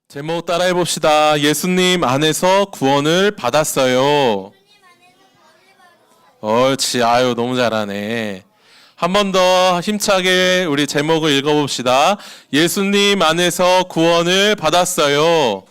제목 따라해 봅시다. 예수님 안에서 구원을 받았어요. 옳지. 아유, 너무 잘하네. 한 번 더 힘차게 우리 제목을 읽어봅시다. 예수님 안에서 구원을 받았어요.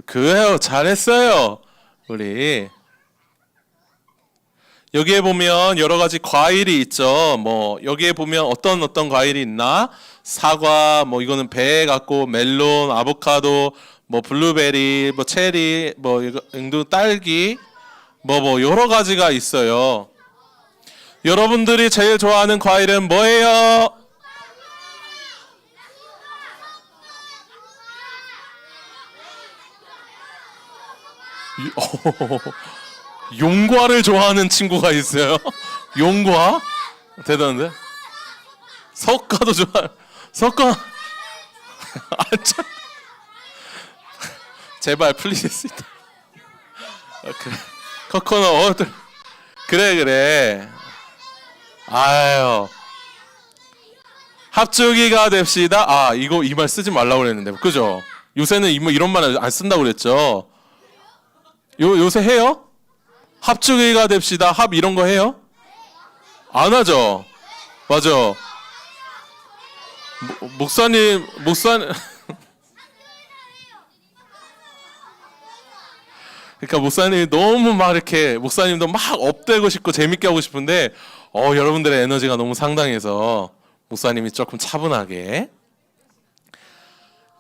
그래요. 잘했어요. 우리. 여기에 보면 여러 가지 과일이 있죠. 여기에 보면 어떤 과일이 있나? 사과, 이거는 배 같고, 멜론, 아보카도, 블루베리, 체리, 응도 딸기, 여러 가지가 있어요. 여러분들이 제일 좋아하는 과일은 뭐예요? 용과를 좋아하는 친구가 있어요. 용과? 대단한데? 석과도 좋아. 석과. 아, 참. 제발 플리즈. 그래. 코코넛. 그래. 아유. 합주기가 됩시다. 아, 이거 이 말 쓰지 말라고 그랬는데. 그죠? 요새는 이런 말 안 쓴다고 그랬죠. 요새 해요? 합주기가 됩시다. 합 이런 거 해요? 안 하죠. 맞아. 목사님. 그러니까 목사님이 너무 막 이렇게 목사님도 막 업되고 싶고 재밌게 하고 싶은데 여러분들의 에너지가 너무 상당해서 목사님이 조금 차분하게.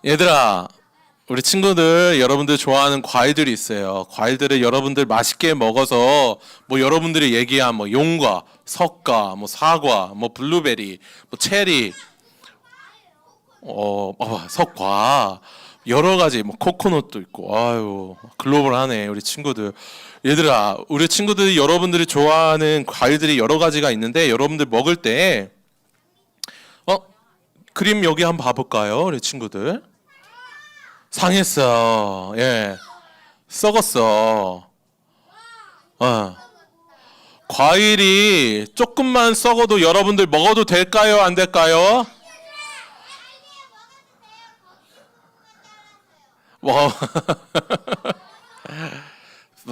얘들아, 우리 친구들 여러분들 좋아하는 과일들이 있어요. 과일들을 여러분들 맛있게 먹어서 여러분들이 얘기한 용과, 석과, 사과, 블루베리, 체리, 석과 여러 가지 코코넛도 있고 아유 글로벌하네 우리 친구들. 얘들아, 우리 친구들이 여러분들이 좋아하는 과일들이 여러 가지가 있는데 여러분들 먹을 때 그림 여기 한번 봐볼까요? 우리 친구들 상했어. 예, 썩었어. 과일이 조금만 썩어도 여러분들 먹어도 될까요? 안 될까요?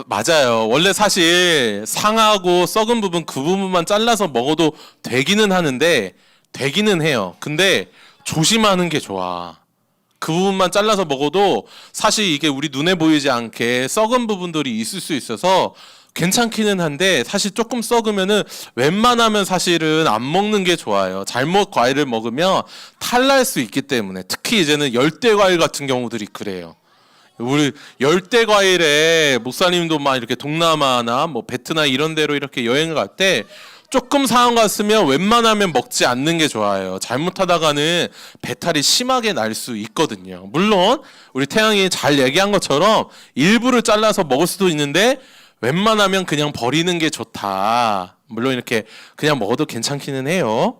맞아요. 원래 사실 상하고 썩은 부분 그 부분만 잘라서 먹어도 되기는 하는데 되기는 해요. 근데 조심하는 게 좋아. 그 부분만 잘라서 먹어도 사실 이게 우리 눈에 보이지 않게 썩은 부분들이 있을 수 있어서 괜찮기는 한데 사실 조금 썩으면은 웬만하면 사실은 안 먹는 게 좋아요. 잘못 과일을 먹으면 탈날 수 있기 때문에 특히 이제는 열대 과일 같은 경우들이 그래요. 우리 열대 과일에 목사님도 막 이렇게 동남아나 베트남 이런 데로 이렇게 여행을 갈 때 조금 상한 거 같으면 웬만하면 먹지 않는 게 좋아요. 잘못하다가는 배탈이 심하게 날 수 있거든요. 물론 우리 태양이 잘 얘기한 것처럼 일부를 잘라서 먹을 수도 있는데 웬만하면 그냥 버리는 게 좋다. 물론 이렇게 그냥 먹어도 괜찮기는 해요.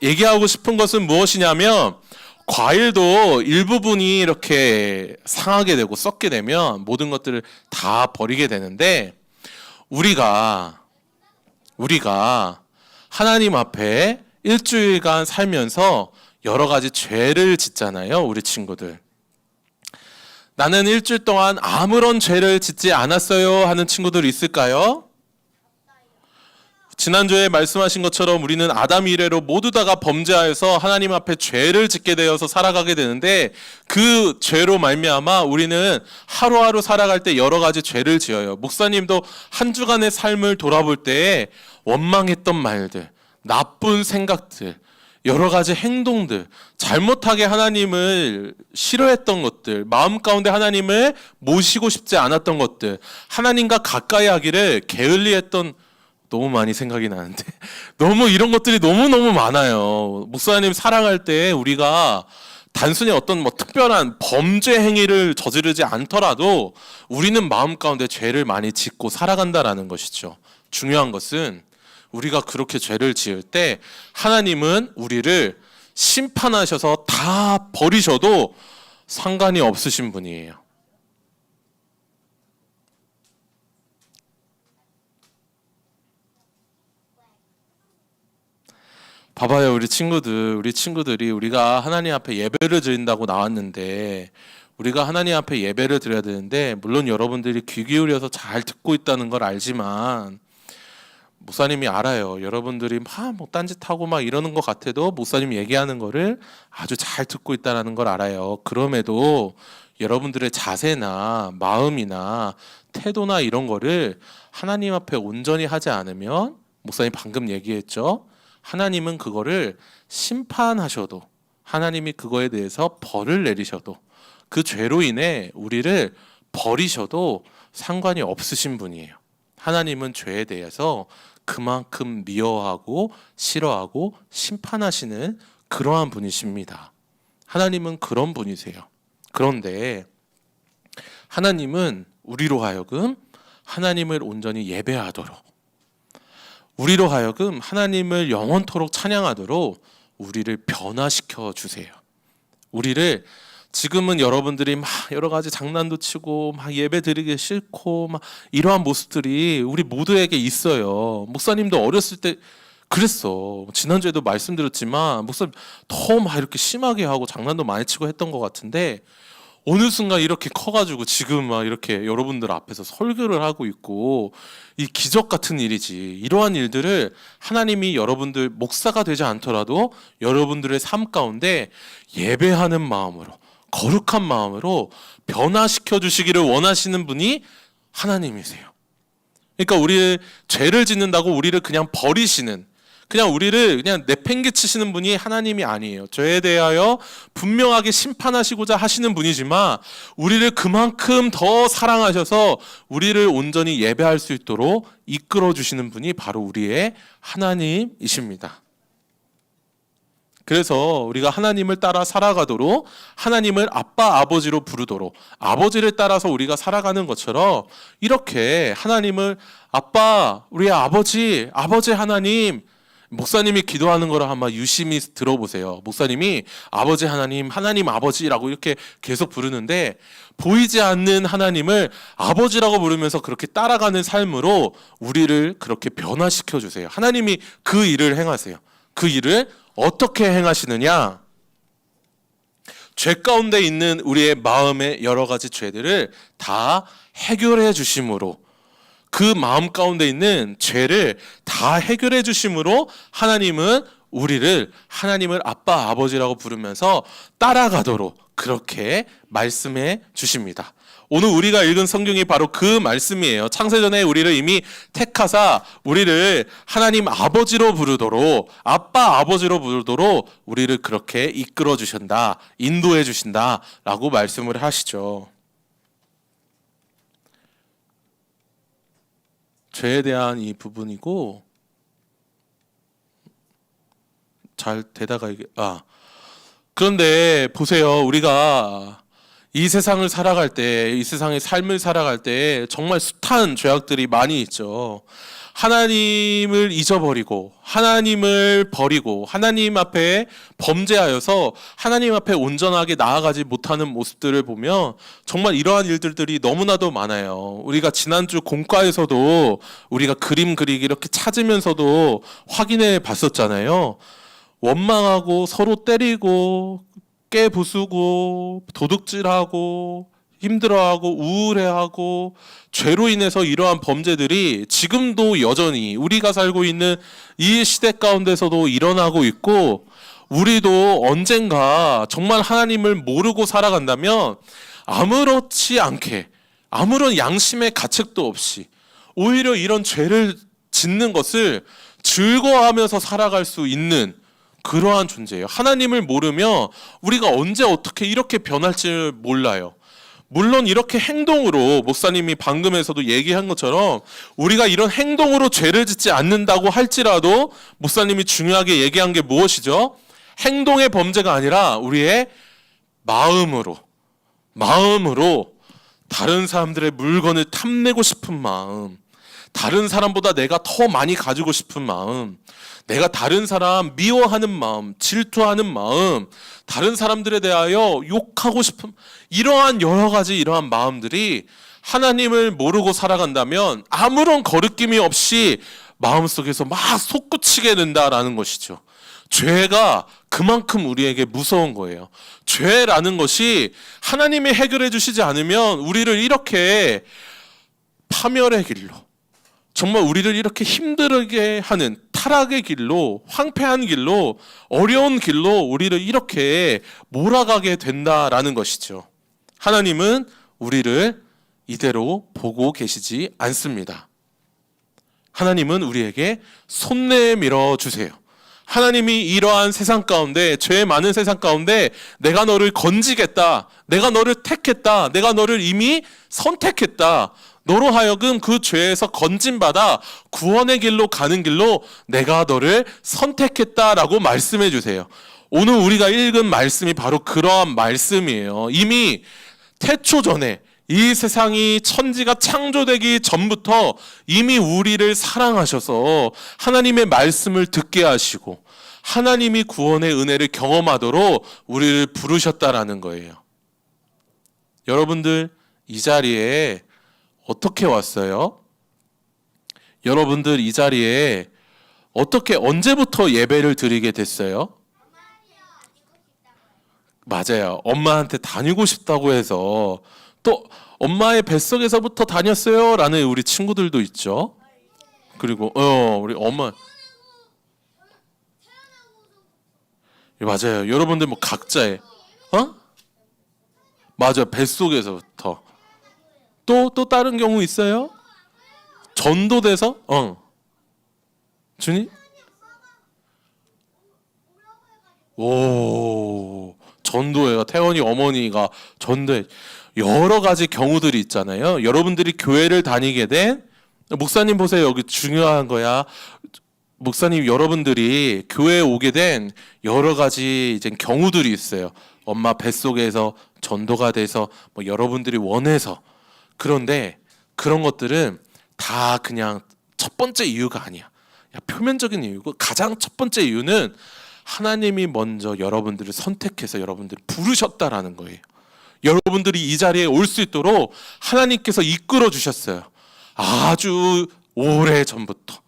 얘기하고 싶은 것은 무엇이냐면 과일도 일부분이 이렇게 상하게 되고 썩게 되면 모든 것들을 다 버리게 되는데 우리가 하나님 앞에 일주일간 살면서 여러 가지 죄를 짓잖아요. 우리 친구들. 나는 일주일 동안 아무런 죄를 짓지 않았어요 하는 친구들 있을까요? 지난주에 말씀하신 것처럼 우리는 아담 이래로 모두 다가 범죄하여서 하나님 앞에 죄를 짓게 되어서 살아가게 되는데 그 죄로 말미암아 우리는 하루하루 살아갈 때 여러 가지 죄를 지어요. 목사님도 한 주간의 삶을 돌아볼 때 원망했던 말들, 나쁜 생각들, 여러 가지 행동들, 잘못하게 하나님을 싫어했던 것들, 마음 가운데 하나님을 모시고 싶지 않았던 것들, 하나님과 가까이 하기를 게을리했던 너무 많이 생각이 나는데 너무 이런 것들이 너무너무 많아요. 목사님 사랑할 때 우리가 단순히 어떤 특별한 범죄 행위를 저지르지 않더라도 우리는 마음 가운데 죄를 많이 짓고 살아간다라는 것이죠. 중요한 것은 우리가 그렇게 죄를 지을 때 하나님은 우리를 심판하셔서 다 버리셔도 상관이 없으신 분이에요. 봐봐요, 우리 친구들이 우리가 하나님 앞에 예배를 드린다고 나왔는데, 우리가 하나님 앞에 예배를 드려야 되는데, 물론 여러분들이 귀 기울여서 잘 듣고 있다는 걸 알지만, 목사님이 알아요. 여러분들이 뭐 딴짓하고 막 이러는 것 같아도 목사님이 얘기하는 거를 아주 잘 듣고 있다는 걸 알아요. 그럼에도 여러분들의 자세나 마음이나 태도나 이런 거를 하나님 앞에 온전히 하지 않으면, 목사님 방금 얘기했죠. 하나님은 그거를 심판하셔도, 하나님이 그거에 대해서 벌을 내리셔도, 그 죄로 인해 우리를 버리셔도 상관이 없으신 분이에요. 하나님은 죄에 대해서 그만큼 미워하고 싫어하고 심판하시는 그러한 분이십니다. 하나님은 그런 분이세요. 그런데 하나님은 우리로 하여금 하나님을 온전히 예배하도록, 우리로 하여금 하나님을 영원토록 찬양하도록 우리를 변화시켜 주세요. 우리를, 지금은 여러분들이 막 여러 가지 장난도 치고 막 예배 드리기 싫고 막 이러한 모습들이 우리 모두에게 있어요. 목사님도 어렸을 때 그랬어. 지난주에도 말씀드렸지만 목사님 더 막 이렇게 심하게 하고 장난도 많이 치고 했던 것 같은데, 어느 순간 이렇게 커가지고 지금 막 이렇게 여러분들 앞에서 설교를 하고 있고, 이 기적 같은 일이지. 이러한 일들을 하나님이 여러분들 목사가 되지 않더라도 여러분들의 삶 가운데 예배하는 마음으로, 거룩한 마음으로 변화시켜 주시기를 원하시는 분이 하나님이세요. 그러니까 우리 죄를 짓는다고 우리를 그냥 버리시는, 그냥 우리를 그냥 내팽개치시는 분이 하나님이 아니에요. 죄에 대하여 분명하게 심판하시고자 하시는 분이지만, 우리를 그만큼 더 사랑하셔서 우리를 온전히 예배할 수 있도록 이끌어 주시는 분이 바로 우리의 하나님이십니다. 그래서 우리가 하나님을 따라 살아가도록, 하나님을 아빠 아버지로 부르도록, 아버지를 따라서 우리가 살아가는 것처럼 이렇게 하나님을 아빠, 우리의 아버지, 아버지 하나님, 목사님이 기도하는 거를 한번 유심히 들어보세요. 목사님이 아버지 하나님, 하나님 아버지라고 이렇게 계속 부르는데, 보이지 않는 하나님을 아버지라고 부르면서 그렇게 따라가는 삶으로 우리를 그렇게 변화시켜 주세요. 하나님이 그 일을 행하세요. 그 일을 어떻게 행하시느냐? 죄 가운데 있는 우리의 마음의 여러 가지 죄들을 다 해결해 주심으로, 그 마음 가운데 있는 죄를 다 해결해 주심으로 하나님은 우리를 하나님을 아빠 아버지라고 부르면서 따라가도록 그렇게 말씀해 주십니다. 오늘 우리가 읽은 성경이 바로 그 말씀이에요. 창세전에 우리를 이미 택하사 우리를 하나님 아버지로 부르도록, 아빠 아버지로 부르도록 우리를 그렇게 이끌어 주신다, 인도해 주신다 라고 말씀을 하시죠. 죄에 대한 이 부분이고, 잘 되다가 이게 그런데 보세요. 우리가 이 세상을 살아갈 때, 이 세상의 삶을 살아갈 때 정말 숱한 죄악들이 많이 있죠. 하나님을 잊어버리고 하나님을 버리고 하나님 앞에 범죄하여서 하나님 앞에 온전하게 나아가지 못하는 모습들을 보면 정말 이러한 일들이 너무나도 많아요. 우리가 지난주 공과에서도 우리가 그림 그리기 이렇게 찾으면서도 확인해 봤었잖아요. 원망하고 서로 때리고 깨부수고 도둑질하고 힘들어하고 우울해하고, 죄로 인해서 이러한 범죄들이 지금도 여전히 우리가 살고 있는 이 시대 가운데서도 일어나고 있고, 우리도 언젠가 정말 하나님을 모르고 살아간다면 아무렇지 않게, 아무런 양심의 가책도 없이 오히려 이런 죄를 짓는 것을 즐거워하면서 살아갈 수 있는 그러한 존재예요. 하나님을 모르면 우리가 언제 어떻게 이렇게 변할지 몰라요. 물론 이렇게 행동으로, 목사님이 방금에서도 얘기한 것처럼 우리가 이런 행동으로 죄를 짓지 않는다고 할지라도 목사님이 중요하게 얘기한 게 무엇이죠? 행동의 범죄가 아니라 우리의 마음으로 다른 사람들의 물건을 탐내고 싶은 마음, 다른 사람보다 내가 더 많이 가지고 싶은 마음, 내가 다른 사람 미워하는 마음, 질투하는 마음, 다른 사람들에 대하여 욕하고 싶은, 이러한 여러 가지 이러한 마음들이 하나님을 모르고 살아간다면 아무런 거리낌이 없이 마음속에서 막 솟구치게 된다라는 것이죠. 죄가 그만큼 우리에게 무서운 거예요. 죄라는 것이 하나님이 해결해 주시지 않으면 우리를 이렇게 파멸의 길로, 정말 우리를 이렇게 힘들게 하는 타락의 길로, 황폐한 길로, 어려운 길로 우리를 이렇게 몰아가게 된다라는 것이죠. 하나님은 우리를 이대로 보고 계시지 않습니다. 하나님은 우리에게 손 내밀어 주세요. 하나님이 이러한 세상 가운데, 죄 많은 세상 가운데 내가 너를 건지겠다, 내가 너를 택했다, 내가 너를 이미 선택했다, 너로 하여금 그 죄에서 건진받아 구원의 길로 가는 길로 내가 너를 선택했다라고 말씀해 주세요. 오늘 우리가 읽은 말씀이 바로 그러한 말씀이에요. 이미 태초 전에, 이 세상이 천지가 창조되기 전부터 이미 우리를 사랑하셔서 하나님의 말씀을 듣게 하시고 하나님이 구원의 은혜를 경험하도록 우리를 부르셨다라는 거예요. 여러분들 이 자리에 어떻게 왔어요? 여러분들 이 자리에 어떻게, 언제부터 예배를 드리게 됐어요? 맞아요. 엄마한테 다니고 싶다고 해서, 또 엄마의 뱃속에서부터 다녔어요 라는 우리 친구들도 있죠. 그리고 우리 엄마, 맞아요. 여러분들 뭐 각자의 맞아요. 뱃속에서부터. 또 다른 경우 있어요? 전도돼서? 주님? 오, 전도회가, 태원이 어머니가 전도회, 여러 가지 경우들이 있잖아요. 여러분들이 교회를 다니게 된, 목사님 보세요. 여기 중요한 거야. 목사님, 여러분들이 교회에 오게 된 여러 가지 이제 경우들이 있어요. 엄마 뱃속에서 전도가 돼서 뭐 여러분들이 원해서. 그런데 그런 것들은 다 그냥 첫 번째 이유가 아니야. 표면적인 이유고, 가장 첫 번째 이유는 하나님이 먼저 여러분들을 선택해서 여러분들을 부르셨다라는 거예요. 여러분들이 이 자리에 올 수 있도록 하나님께서 이끌어 주셨어요. 아주 오래 전부터.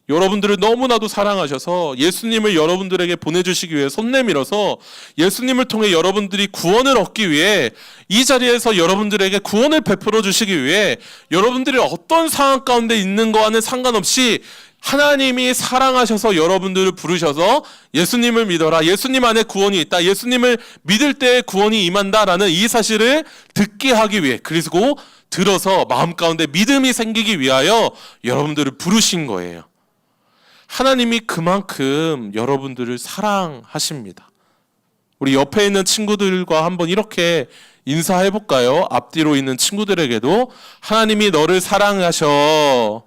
여러분들을 너무나도 사랑하셔서 예수님을 여러분들에게 보내주시기 위해 손 내밀어서 예수님을 통해 여러분들이 구원을 얻기 위해 이 자리에서 여러분들에게 구원을 베풀어 주시기 위해 여러분들이 어떤 상황 가운데 있는 거와는 상관없이 하나님이 사랑하셔서 여러분들을 부르셔서 예수님을 믿어라, 예수님 안에 구원이 있다, 예수님을 믿을 때 구원이 임한다라는 이 사실을 듣게 하기 위해, 그리고 들어서 마음 가운데 믿음이 생기기 위하여 여러분들을 부르신 거예요. 하나님이 그만큼 여러분들을 사랑하십니다. 우리 옆에 있는 친구들과 한번 이렇게 인사해 볼까요? 앞뒤로 있는 친구들에게도 하나님이 너를 사랑하셔.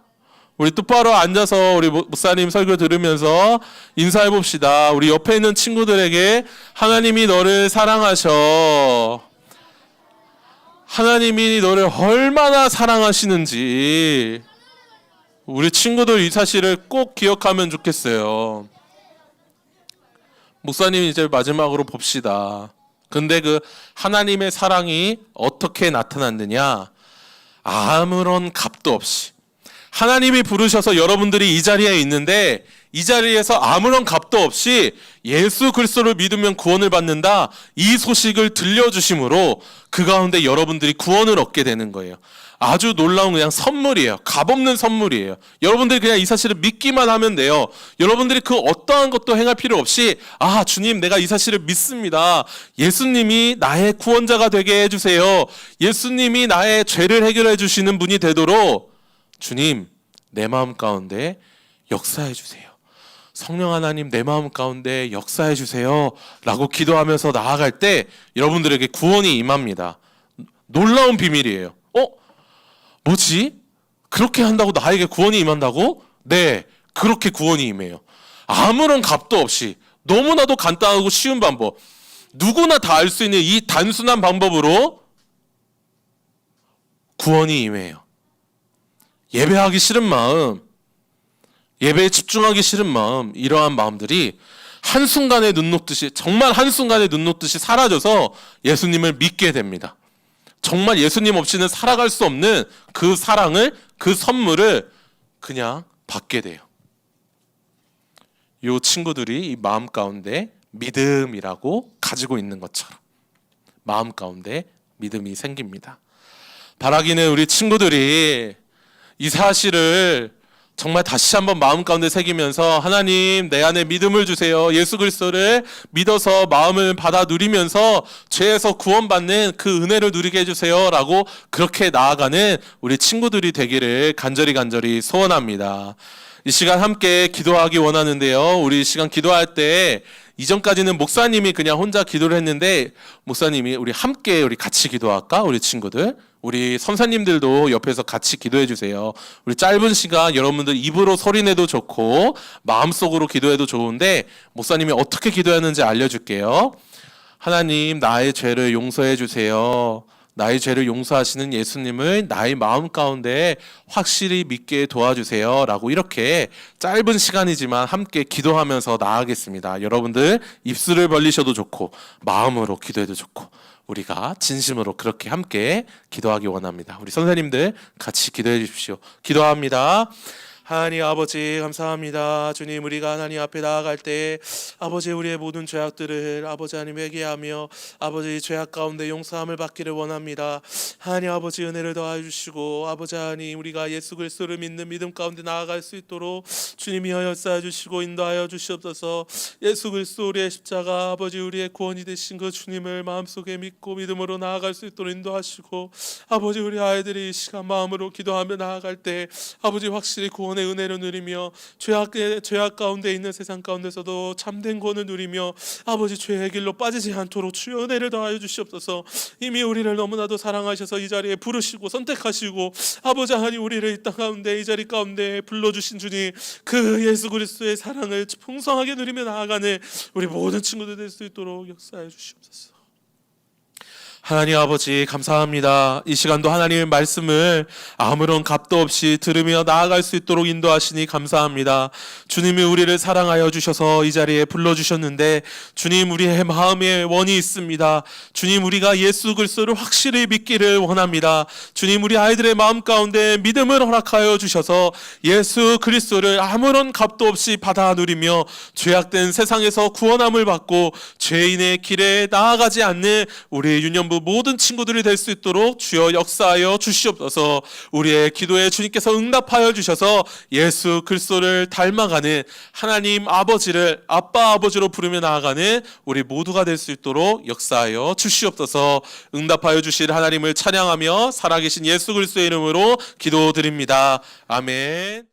우리 똑바로 앉아서 우리 목사님 설교 들으면서 인사해 봅시다. 우리 옆에 있는 친구들에게 하나님이 너를 사랑하셔. 하나님이 너를 얼마나 사랑하시는지 우리 친구들 이 사실을 꼭 기억하면 좋겠어요. 목사님, 이제 마지막으로 봅시다. 근데 그 하나님의 사랑이 어떻게 나타났느냐? 아무런 값도 없이 하나님이 부르셔서 여러분들이 이 자리에 있는데, 이 자리에서 아무런 값도 없이 예수 그리스도를 믿으면 구원을 받는다, 이 소식을 들려주심으로 그 가운데 여러분들이 구원을 얻게 되는 거예요. 아주 놀라운 그냥 선물이에요. 값없는 선물이에요. 여러분들이 그냥 이 사실을 믿기만 하면 돼요. 여러분들이 그 어떠한 것도 행할 필요 없이, 아, 주님, 내가 이 사실을 믿습니다. 예수님이 나의 구원자가 되게 해주세요. 예수님이 나의 죄를 해결해 주시는 분이 되도록 주님, 내 마음 가운데 역사해 주세요. 성령 하나님, 내 마음 가운데 역사해 주세요 라고 기도하면서 나아갈 때 여러분들에게 구원이 임합니다. 놀라운 비밀이에요. 뭐지? 그렇게 한다고 나에게 구원이 임한다고? 네, 그렇게 구원이 임해요. 아무런 값도 없이 너무나도 간단하고 쉬운 방법, 누구나 다 알 수 있는 이 단순한 방법으로 구원이 임해요. 예배하기 싫은 마음, 예배에 집중하기 싫은 마음, 이러한 마음들이 한순간에 눈 녹듯이, 정말 한순간에 눈 녹듯이 사라져서 예수님을 믿게 됩니다. 정말 예수님 없이는 살아갈 수 없는 그 사랑을, 그 선물을 그냥 받게 돼요. 이 친구들이 이 마음 가운데 믿음이라고 가지고 있는 것처럼 마음 가운데 믿음이 생깁니다. 바라기는 우리 친구들이 이 사실을 정말 다시 한번 마음 가운데 새기면서 하나님 내 안에 믿음을 주세요. 예수 그리스도를 믿어서 마음을 받아 누리면서 죄에서 구원받는 그 은혜를 누리게 해주세요 라고 그렇게 나아가는 우리 친구들이 되기를 간절히 소원합니다. 이 시간 함께 기도하기 원하는데요. 우리 이 시간 기도할 때 이전까지는 목사님이 그냥 혼자 기도를 했는데 목사님이 우리 함께 우리 같이 기도할까? 우리 친구들 우리 선사님들도 옆에서 같이 기도해 주세요. 우리 짧은 시간 여러분들 입으로 소리내도 좋고 마음속으로 기도해도 좋은데 목사님이 어떻게 기도하는지 알려줄게요. 하나님 나의 죄를 용서해 주세요. 나의 죄를 용서하시는 예수님을 나의 마음 가운데 확실히 믿게 도와주세요 라고 이렇게 짧은 시간이지만 함께 기도하면서 나아가겠습니다. 여러분들 입술을 벌리셔도 좋고 마음으로 기도해도 좋고 우리가 진심으로 그렇게 함께 기도하기 원합니다. 우리 선생님들 같이 기도해 주십시오. 기도합니다. 하나님 아버지 감사합니다. 주님 우리가 하나님 앞에 나아갈 때 아버지 우리의 모든 죄악들을 아버지 하나님 회개하며 아버지 죄악 가운데 용서함을 받기를 원합니다. 하나님 아버지 은혜를 더하여 주시고 아버지 하나님 우리가 예수 그리스도를 믿는 믿음 가운데 나아갈 수 있도록 주님이 역사해 주시고 인도하여 주시옵소서. 예수 그리스도 우리의 십자가 아버지 우리의 구원이 되신 그 주님을 마음속에 믿고 믿음으로 나아갈 수 있도록 인도하시고 아버지 우리 아이들이 이 시간 마음으로 기도하며 나아갈 때 아버지 확실히 구원 은혜를 누리며 죄악 가운데 있는 세상 가운데서도 참된 구원을 누리며 아버지 죄의 길로 빠지지 않도록 주여 은혜를 더하여 주시옵소서. 이미 우리를 너무나도 사랑하셔서 이 자리에 부르시고 선택하시고 아버지 하나님 우리를 이 땅 가운데 이 자리 가운데 불러주신 주님 그 예수 그리스도의 사랑을 풍성하게 누리며 나아가는 우리 모든 친구들 될 수 있도록 역사해 주시옵소서. 하나님 아버지 감사합니다. 이 시간도 하나님의 말씀을 아무런 값도 없이 들으며 나아갈 수 있도록 인도하시니 감사합니다. 주님이 우리를 사랑하여 주셔서 이 자리에 불러주셨는데 주님 우리의 마음에 원이 있습니다. 주님 우리가 예수 그리스도를 확실히 믿기를 원합니다. 주님 우리 아이들의 마음 가운데 믿음을 허락하여 주셔서 예수 그리스도를 아무런 값도 없이 받아 누리며 죄악된 세상에서 구원함을 받고 죄인의 길에 나아가지 않는 우리 유년부 모든 친구들이 될 수 있도록 주여 역사하여 주시옵소서. 우리의 기도에 주님께서 응답하여 주셔서 예수 그리스도를 닮아가는 하나님 아버지를 아빠 아버지로 부르며 나아가는 우리 모두가 될 수 있도록 역사하여 주시옵소서. 응답하여 주실 하나님을 찬양하며 살아계신 예수 그리스도의 이름으로 기도드립니다. 아멘.